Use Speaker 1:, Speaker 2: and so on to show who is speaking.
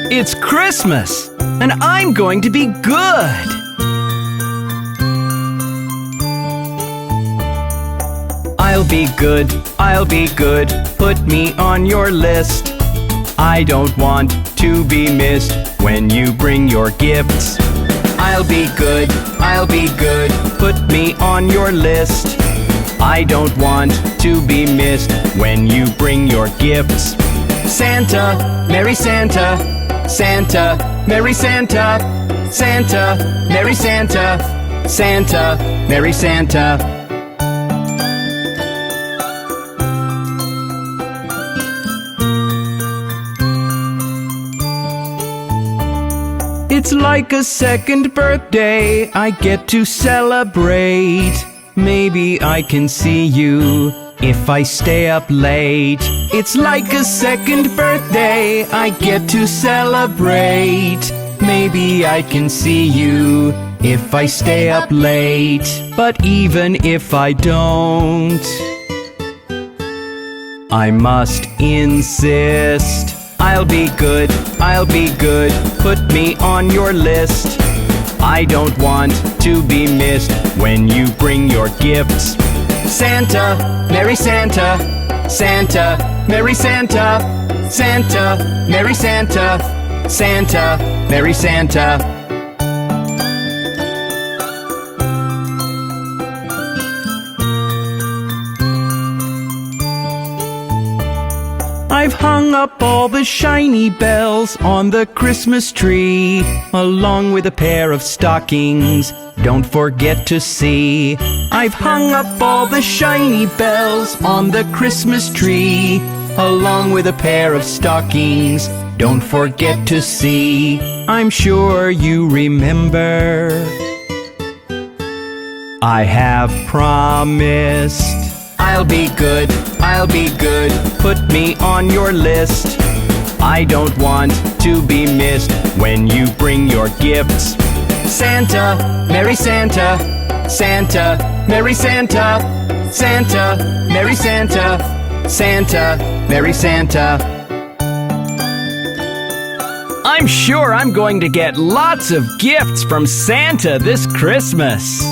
Speaker 1: It's Christmas, and I'm going to be good. I'll be good, I'll be good, put me on your list. I don't want to be missed when you bring your gifts. I'll be good, put me on your list. I don't want to be missed when you bring your gifts. Santa, Merry Santa, Santa, Merry Santa, Santa, Merry Santa, Santa, Merry Santa. It's like a second birthday I get to celebrate. Maybe I can see you if I stay up late. It's like a second birthday I get to celebrate. Maybe I can see you if I stay up late. But even if I don't, I must insist. I'll be good, put me on your list. I don't want to be missed when you bring your gifts. Santa, Merry Santa, Santa, Merry Santa, Santa, Merry Santa, Santa, Merry Santa. I've hung up all the shiny bells on the Christmas tree, along with a pair of stockings, don't forget to see. I've hung up all the shiny bells on the Christmas tree, along with a pair of stockings, don't forget to see. I'm sure you remember, I have promised. I'll be good, put me on your list. I don't want to be missed when you bring your gifts. Santa, Merry Santa, Santa, Merry Santa, Santa, Merry Santa, Santa, Merry Santa. I'm sure I'm going to get lots of gifts from Santa this Christmas.